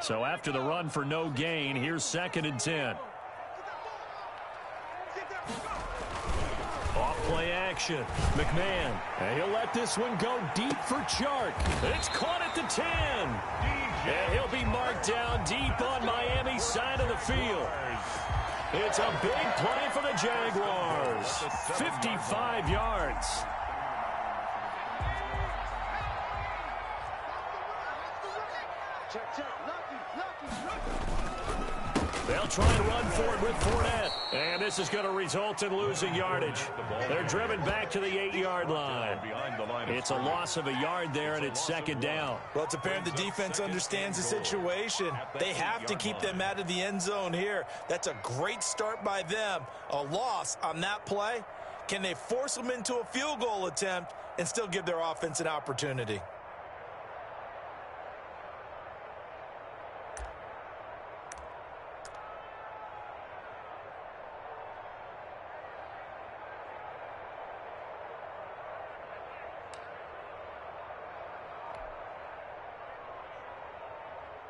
So after the run for no gain, here's 2nd and 10. Off-play action. McMahon. And he'll let this one go deep for Chark. It's caught at the 10. And he'll be marked down deep on Miami's side of the field. It's a big play for the Jaguars. 55 yards. They'll try and run for it with Fournette. And this is going to result in losing yardage. They're driven back to the 8-yard line. It's a loss of a yard there, and it's 2nd down. Well, it's apparent the defense understands the situation. They have to keep them out of the end zone here. That's a great start by them. A loss on that play. Can they force them into a field goal attempt and still give their offense an opportunity?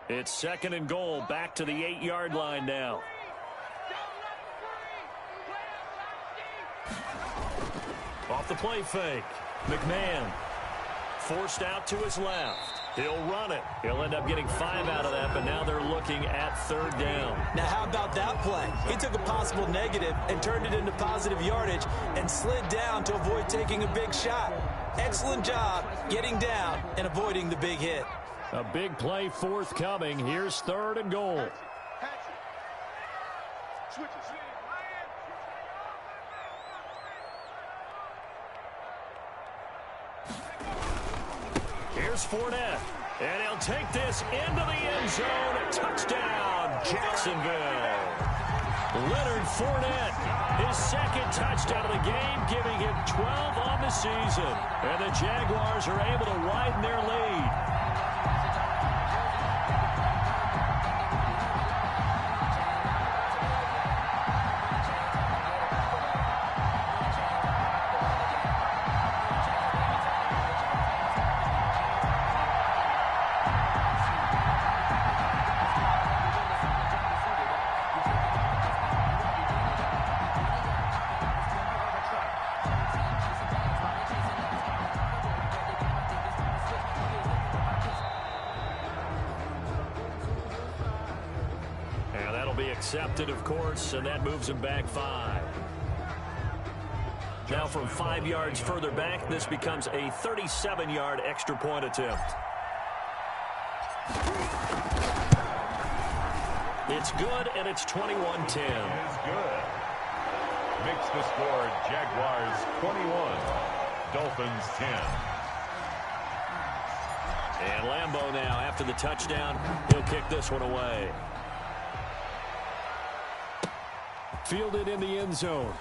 It's 2nd and goal, back to the 8-yard line now. Off the play fake. McMahon forced out to his left. He'll run it. He'll end up getting 5 out of that, but now they're looking at 3rd down. Now, how about that play? He took a possible negative and turned it into positive yardage and slid down to avoid taking a big shot. Excellent job getting down and avoiding the big hit. A big play forthcoming. Here's 3rd and goal. Here's Fournette. And he'll take this into the end zone. Touchdown, Jacksonville. Leonard Fournette, his 2nd touchdown of the game, giving him 12 on the season. And the Jaguars are able to widen their lead. Accepted, of course, and that moves him back 5. Now from 5 yards further back, this becomes a 37-yard extra point attempt. It's good, and it's 21-10. Is good. Makes the score Jaguars 21, Dolphins 10. And Lambeau now, after the touchdown, he'll kick this one away. Fielded in the end zone.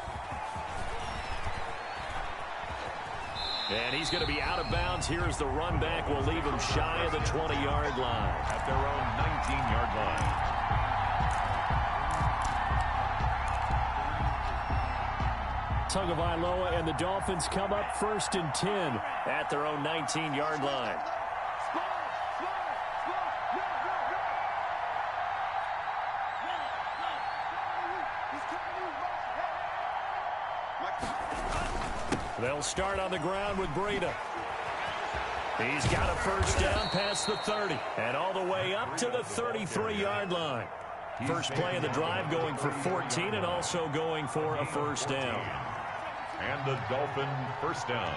And he's going to be out of bounds. Here's the run back. Will leave him shy of the 20-yard line. At their own 19-yard line. Tagovailoa and the Dolphins come up 1st and 10 at their own 19-yard line. They'll start on the ground with Breida. He's got a 1st down past the 30 and all the way up to the 33-yard line. First play of the drive going for 14 and also going for a 1st down. And the Dolphin 1st down.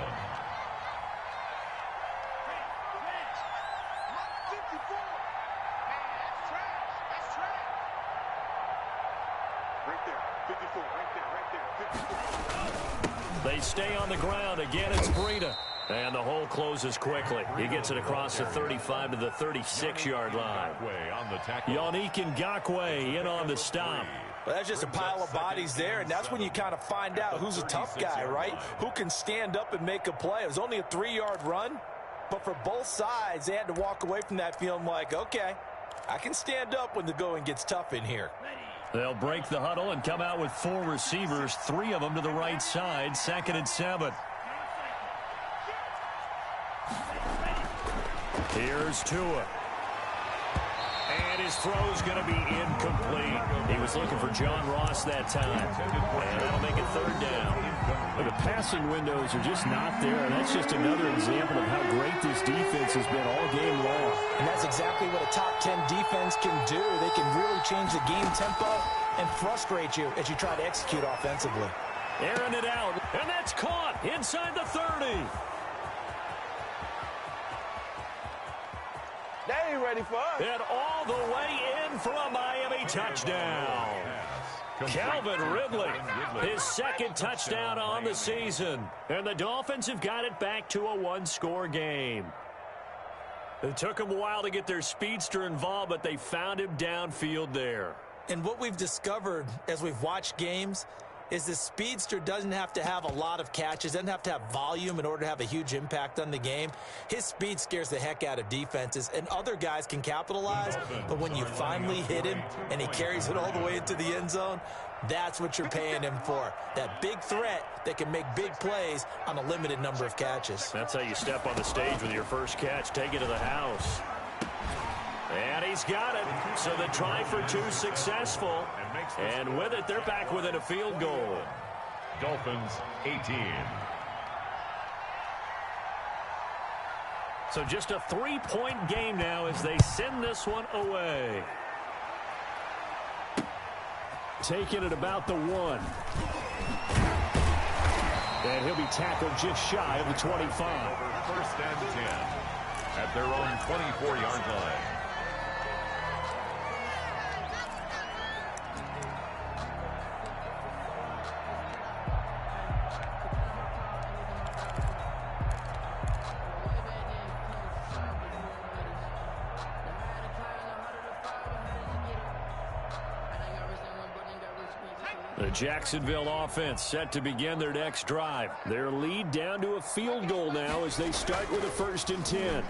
They stay on the ground. Again, it's Breida. And the hole closes quickly. He gets it across the 35 to the 36-yard line. Yannick Ngakoue in on the stop. Well, that's just a pile of bodies there, and that's when you kind of find out who's a tough guy, right? Who can stand up and make a play. It was only a 3-yard run, but for both sides, they had to walk away from that feeling like, okay, I can stand up when the going gets tough in here. They'll break the huddle and come out with 4 receivers, 3 of them to the right side, 2nd and 7. Here's Tua. And his throw's going to be incomplete. He was looking for John Ross that time. And that'll make it third down. But the passing windows are just not there. And that's just another example of how great this defense has been all game long. And that's exactly what a top 10 defense can do. They can really change the game tempo and frustrate you as you try to execute offensively. Airing it out. And that's caught inside the 30. They ain't ready for us. And all the way in for a Miami touchdown. Calvin Ridley, his second touchdown on the season. And the Dolphins have got it back to a one-score game. It took them a while to get their speedster involved, but they found him downfield there. And what we've discovered as we've watched games is the speedster doesn't have to have a lot of catches, doesn't have to have volume in order to have a huge impact on the game. His speed scares the heck out of defenses, and other guys can capitalize, but when you finally hit him and he carries it all the way into the end zone, that's what you're paying him for. That big threat that can make big plays on a limited number of catches. That's how you step on the stage with your first catch. Take it to the house. And he's got it. So the try for two successful. And with it, they're back within a field goal. Dolphins 18. So just a three-point game now as they send this one away. Taking it about the 1. And he'll be tackled just shy of the 25. First and 10 at their own 24-yard line. The Jacksonville offense set to begin their next drive. Their lead down to a field goal now as they start with a 1st and 10.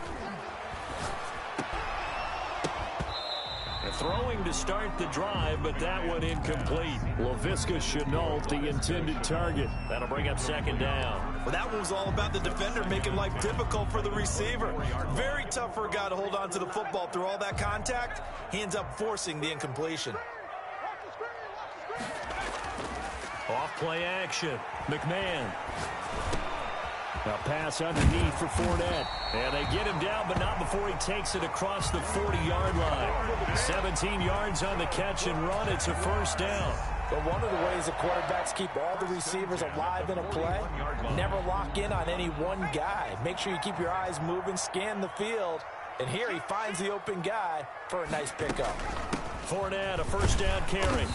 Throwing to start the drive, but that one incomplete. Laviska Shenault, the intended target. That'll bring up 2nd down. Well, that one was all about the defender making life difficult for the receiver. Very tough for a guy to hold on to the football through all that contact. He ends up forcing the incompletion. Off play action. McMahon. A pass underneath for Fournette. And they get him down, but not before he takes it across the 40-yard line. 17 yards on the catch and run. It's a 1st down. But one of the ways the quarterbacks keep all the receivers alive in a play, never lock in on any one guy. Make sure you keep your eyes moving, scan the field. And here he finds the open guy for a nice pickup. Fournette, a 1st down carry.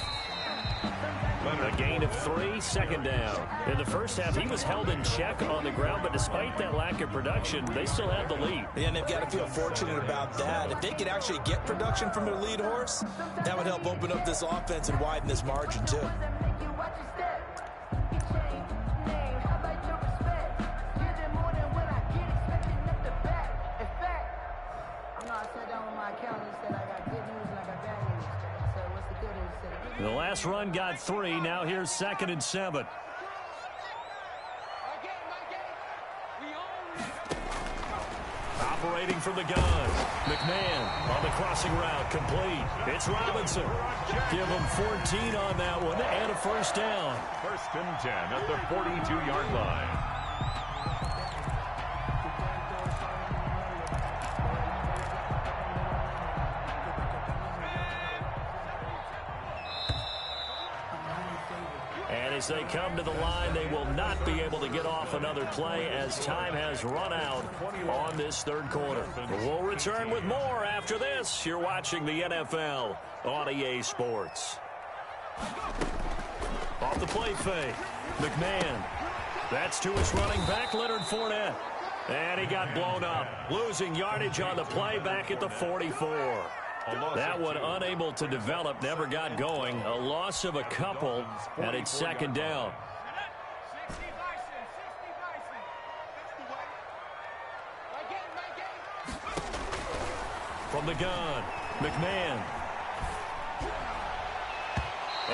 A gain of 3, 2nd down. In the first half, he was held in check on the ground, but despite that lack of production, they still have the lead. And they've got to feel fortunate about that. If they could actually get production from their lead horse, that would help open up this offense and widen this margin, too. The last run got 3. Now here's 2nd and 7. Operating from the gun. McMahon on the crossing route. Complete. It's Robinson. Give him 14 on that one and a 1st down. 1st and 10 at the 42-yard line. As they come to the line, they will not be able to get off another play as time has run out on this 3rd quarter. We'll return with more after this. You're watching the NFL on EA Sports. Off the play fake. McMahon. That's to his running back, Leonard Fournette. And he got blown up. Losing yardage on the play back at the 44. That one unable to develop, never got going. A loss of a couple, and it's 2nd down. From the gun, McMahon.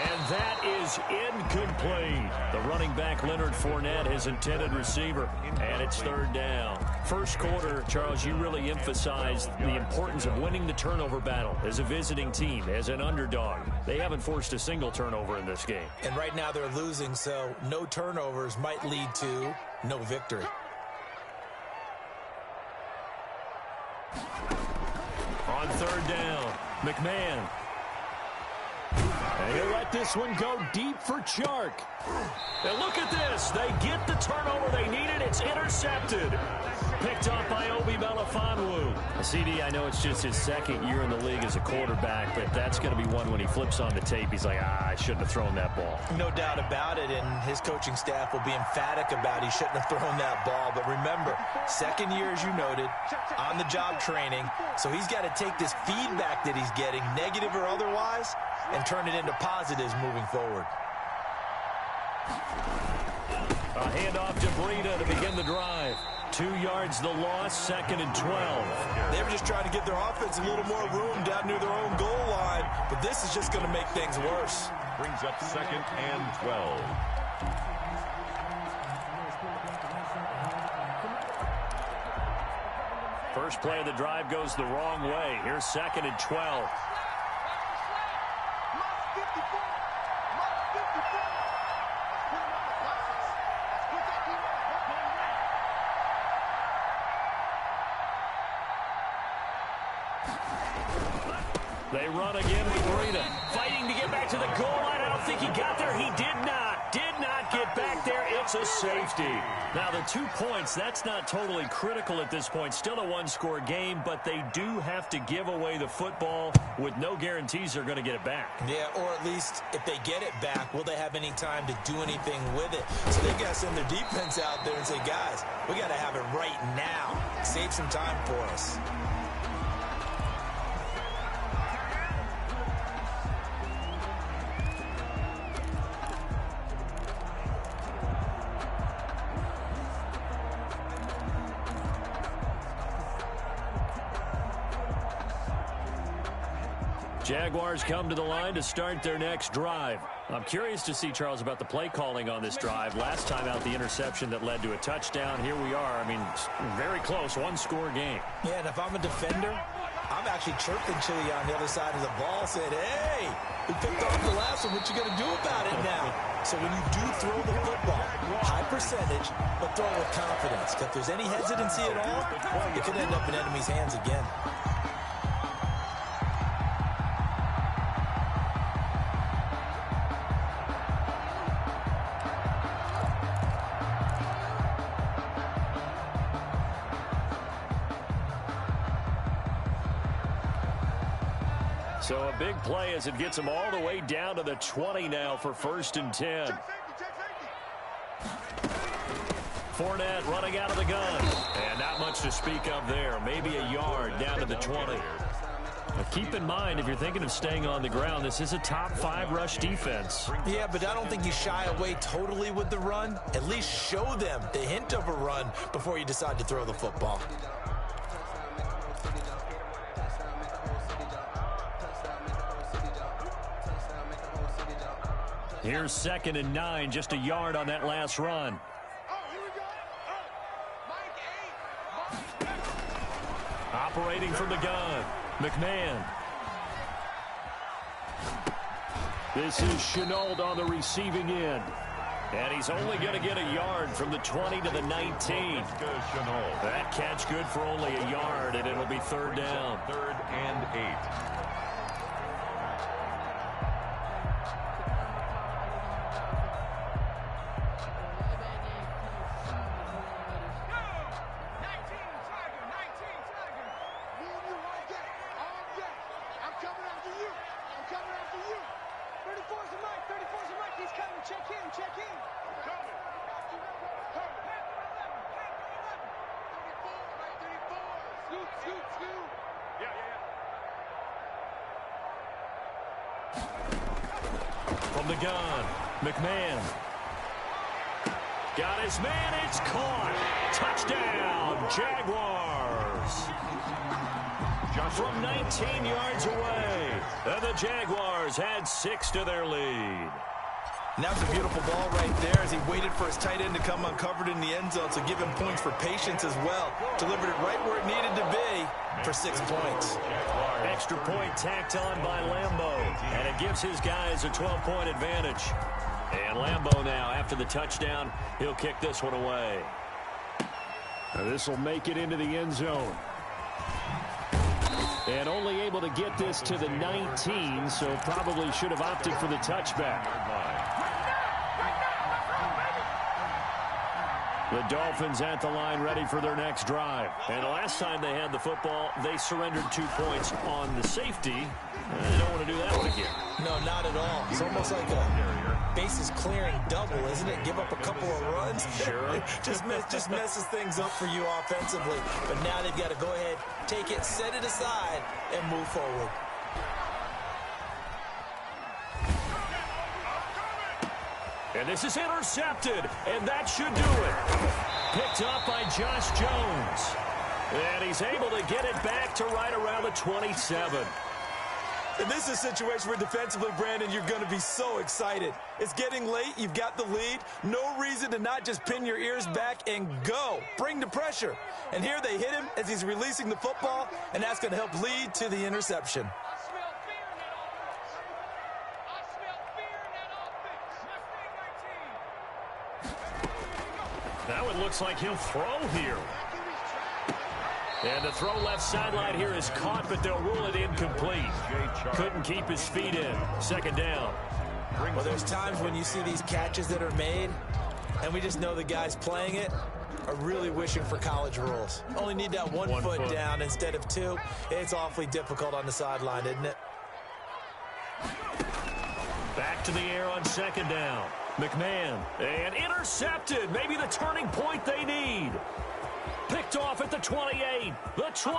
And that is incomplete. The running back, Leonard Fournette, his intended receiver. And it's third down. First quarter, Charles, you really emphasized the importance of winning the turnover battle as a visiting team, as an underdog. They haven't forced a single turnover in this game. And right now they're losing, so no turnovers might lead to no victory. On third down, McMahon. And he'll let this one go deep for Chark. And look at this. They get the turnover they needed. It's intercepted. Picked up by Obi Melifonwu. CD, I know it's just his second year in the league as a quarterback, but that's going to be one when he flips on the tape. He's like, I shouldn't have thrown that ball. No doubt about it, and his coaching staff will be emphatic about he shouldn't have thrown that ball. But remember, second year, as you noted, on-the-job training, so he's got to take this feedback that he's getting, negative or otherwise, and turn it into positives moving forward. A handoff to Breida to begin the drive. 2 yards the loss, second and 12. They were just trying to give their offense a little more room down near their own goal line, but this is just going to make things worse. Brings up second and 12. First play of the drive goes the wrong way. Here's second and 12. They run again with Breida. Fighting to get back to the goal line. I don't think he got there. He did not. Did not get back there. It's a safety. Now, the 2 points, that's not totally critical at this point. Still a one-score game, but they do have to give away the football with no guarantees they're going to get it back. Yeah, or at least if they get it back, will they have any time to do anything with it? So they got to send their defense out there and say, guys, we got to have it right now. Save some time for us. Jaguars come to the line to start their next drive. I'm curious to see, Charles, about the play calling on this drive. Last time out, the interception that led to a touchdown. Here we are. I mean, very close, one-score game. Yeah, and if I'm a defender, I'm actually chirping Chili on the other side of the ball, saying, hey, we picked off the last one. What you going to do about it now? So when you do throw the football, high percentage, but throw it with confidence. If there's any hesitancy at all, it could end up in enemy's hands again. So a big play as it gets them all the way down to the 20 now for first and 10. Fournette running out of the gun. And not much to speak of there. Maybe a yard down to the 20. Now keep in mind, if you're thinking of staying on the ground, this is a top 5 rush defense. Yeah, but I don't think you shy away totally with the run. At least show them the hint of a run before you decide to throw the football. Here's second and 9, just a yard on that last run. Operating from the gun, McMahon. This is Chenault on the receiving end. And he's only going to get a yard from the 20 to the 19. That catch good for only a yard, and it'll be third down. Third and 8. From the gun, McMahon. Got his man, it's caught. Touchdown, Jaguars. from 19 yards away. And the Jaguars had 6 to their lead. Now it's a beautiful ball right there as he waited for his tight end to come uncovered in the end zone, so give him points for patience as well. Delivered it right where it needed to be for 6 points. Extra point tacked on by Lambo, and it gives his guys a 12-point advantage. And Lambo now, after the touchdown, he'll kick this one away. This will make it into the end zone. And only able to get this to the 19, so probably should have opted for the touchback. The Dolphins at the line ready for their next drive. And the last time they had the football, they surrendered 2 points on the safety. They don't want to do that one again. No, not at all. It's almost like a bases clearing double, isn't it? Give up a couple of runs. Sure. just messes things up for you offensively. But now they've got to go ahead, take it, set it aside, and move forward. And this is intercepted, and that should do it. Picked up by Josh Jones. And he's able to get it back to right around the 27. And this is a situation where defensively, Brandon, you're going to be so excited. It's getting late. You've got the lead. No reason to not just pin your ears back and go. Bring the pressure. And here they hit him as he's releasing the football, and that's going to help lead to the interception. Now it looks like he'll throw here. And the throw left sideline here is caught, but they'll rule it incomplete. Couldn't keep his feet in. Second down. Well, there's times when you see these catches that are made, and we just know the guys playing it are really wishing for college rules. Only need that one foot down instead of 2. It's awfully difficult on the sideline, isn't it? Back to the air on second down. McMahon, and intercepted. Maybe the turning point they need. Picked off at the 28, the 20,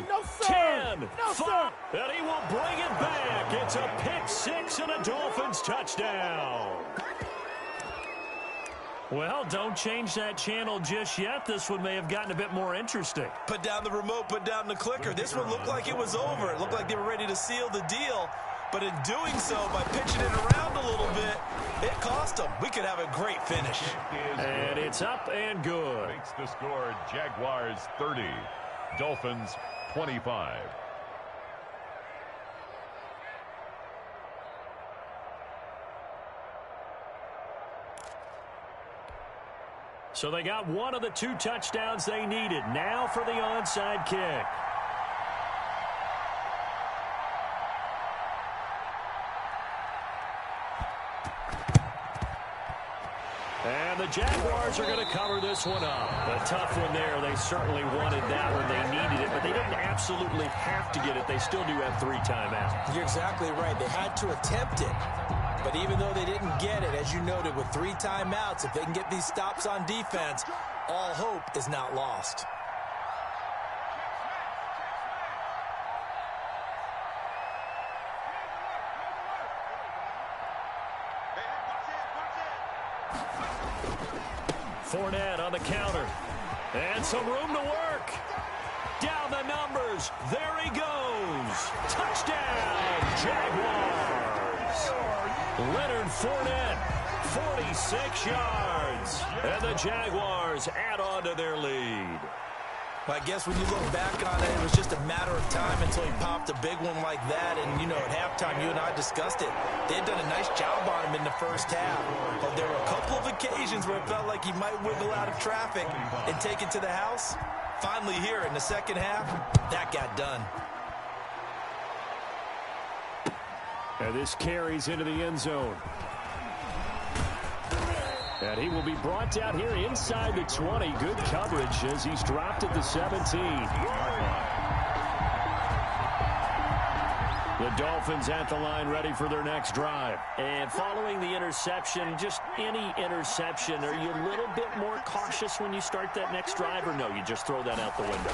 no, 10, no, 5, and he will bring it back. It's a pick 6 and a Dolphins touchdown. Well, don't change that channel just yet. This one may have gotten a bit more interesting. Put down the remote, put down the clicker. This one looked like it was over. It looked like they were ready to seal the deal. But in doing so, by pitching it around a little bit, it cost them. We could have a great finish. And it's up and good. Makes the score Jaguars 30, Dolphins 25. So they got one of the 2 touchdowns they needed. Now for the onside kick. And the Jaguars are going to cover this one up. A tough one there. They certainly wanted that one. They needed it, but they didn't absolutely have to get it. They still do have 3 timeouts. You're exactly right. They had to attempt it. But even though they didn't get it, as you noted, with 3 timeouts, if they can get these stops on defense, all hope is not lost. Fournette on the counter. And some room to work. Down the numbers. There he goes. Touchdown, Jaguars. Leonard Fournette, 46 yards. And the Jaguars add on to their lead. Well, I guess when you look back on it, it was just a matter of time until he popped a big one like that. And, you know, at halftime, you and I discussed it. They had done a nice job on him in the first half. But there were a couple of occasions where it felt like he might wiggle out of traffic and take it to the house. Finally here in the second half, that got done. And this carries into the end zone. And he will be brought down here inside the 20. Good coverage as he's dropped at the 17. The Dolphins at the line ready for their next drive. And following the interception, just any interception, are you a little bit more cautious when you start that next drive, or no, you just throw that out the window?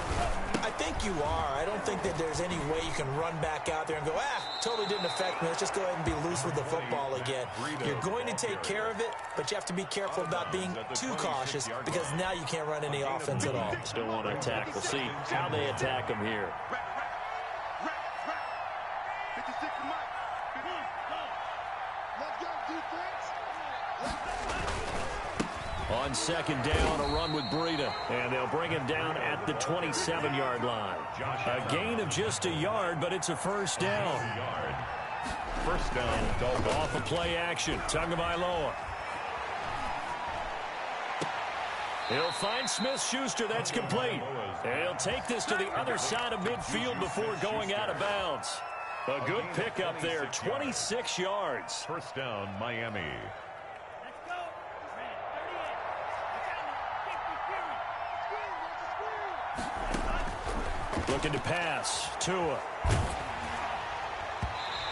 I think you are. I don't think that there's any way you can run back out there and go, totally didn't affect me. Let's just go ahead and be loose with the football again. You're going to take care of it, but you have to be careful about being too cautious because now you can't run any offense at all. Still want to attack. We'll see how they attack them here. On second down, a run with Breida. And they'll bring him down at the 27-yard line. A gain of just a yard, but it's a first down. First down, Dolphins. Off of play action, Tagovailoa. He'll find Smith-Schuster. That's complete. And he'll take this to the other side of midfield before going out of bounds. A good pickup there, 26 yards. First down, Miami. Looking to pass. Tua.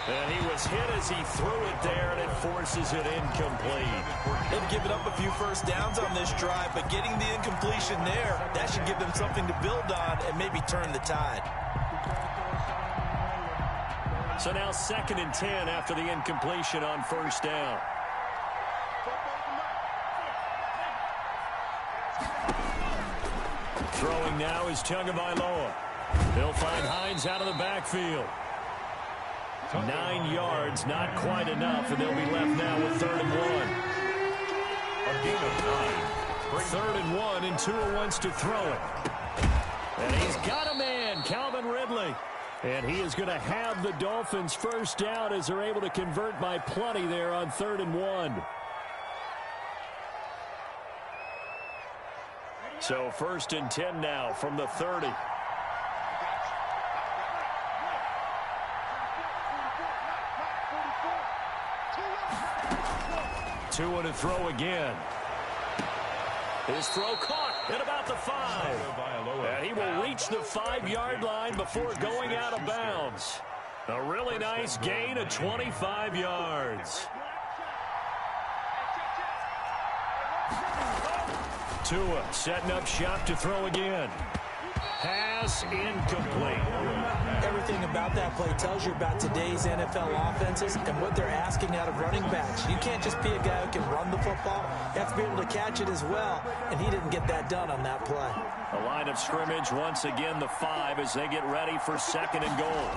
And he was hit as he threw it there, and it forces it incomplete. They've given up a few first downs on this drive, but getting the incompletion there, that should give them something to build on and maybe turn the tide. So now 2nd and 10 after the incompletion on first down. Throwing now is Tagovailoa. They'll find Hines out of the backfield. 9 yards, not quite enough, and they'll be left now with 3rd and 1. A gain of 9. 3rd and 1, and Tua wants to throw it. And he's got a man, Calvin Ridley. And he is going to have the Dolphins first down as they're able to convert by plenty there on 3rd and 1. So 1st and 10 now from the 30. Tua to throw again. His throw caught at about the 5. And he will reach the 5-yard line before going out of bounds. A really nice gain of 25 yards. Tua setting up shop to throw again. Pass incomplete. Everything about that play tells you about today's NFL offenses and what they're asking out of running backs. You can't just be a guy who can run the football. You have to be able to catch it as well, and he didn't get that done on that play. The line of scrimmage once again the 5 as they get ready for 2nd and goal.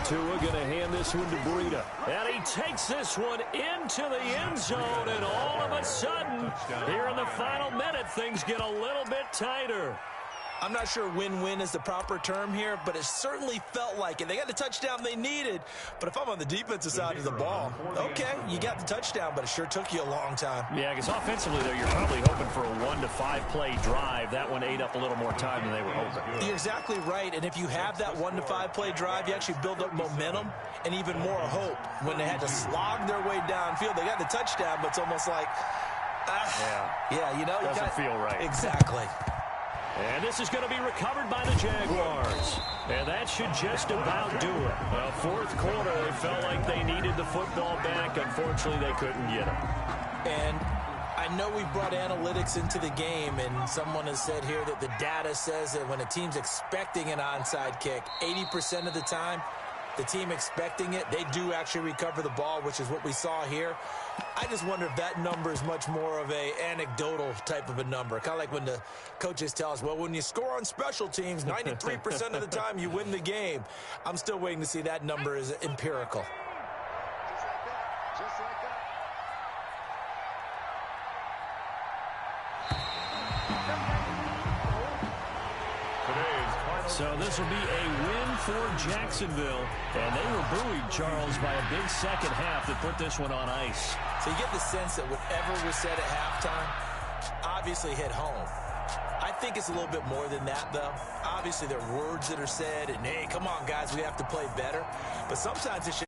Tua going to hand this one to Breida. And he takes this one into the end zone, and all of a sudden, here in the final minute, things get a little bit tighter. I'm not sure win-win is the proper term here, but it certainly felt like it. They got the touchdown they needed, but if I'm on the defensive side of the ball, okay, you got the touchdown, but it sure took you a long time. Yeah, because offensively, though, you're probably hoping for a 1 to 5 play drive. That one ate up a little more time than they were hoping. You're exactly right, and if you have that 1 to 5 play drive, you actually build up momentum and even more hope. When they had to slog their way downfield, they got the touchdown, but it's almost like, yeah, you know. Doesn't feel right. Exactly. And this is going to be recovered by the Jaguars. And that should just about do it. Fourth quarter, they felt like they needed the football back. Unfortunately, they couldn't get it. And I know we brought analytics into the game, and someone has said here that the data says that when a team's expecting an onside kick, 80% of the time, the team expecting it, they do actually recover the ball, which is what we saw here. I just wonder if that number is much more of a anecdotal type of a number. Kind of like when the coaches tell us, well, when you score on special teams, 93% of the time you win the game. I'm still waiting to see that number is empirical. Just like that. So this will be a win for Jacksonville. And they were buoyed, Charles, by a big second half that put this one on ice. So you get the sense that whatever was said at halftime obviously hit home. I think it's a little bit more than that, though. Obviously, there are words that are said, and, hey, come on, guys, we have to play better. But sometimes it's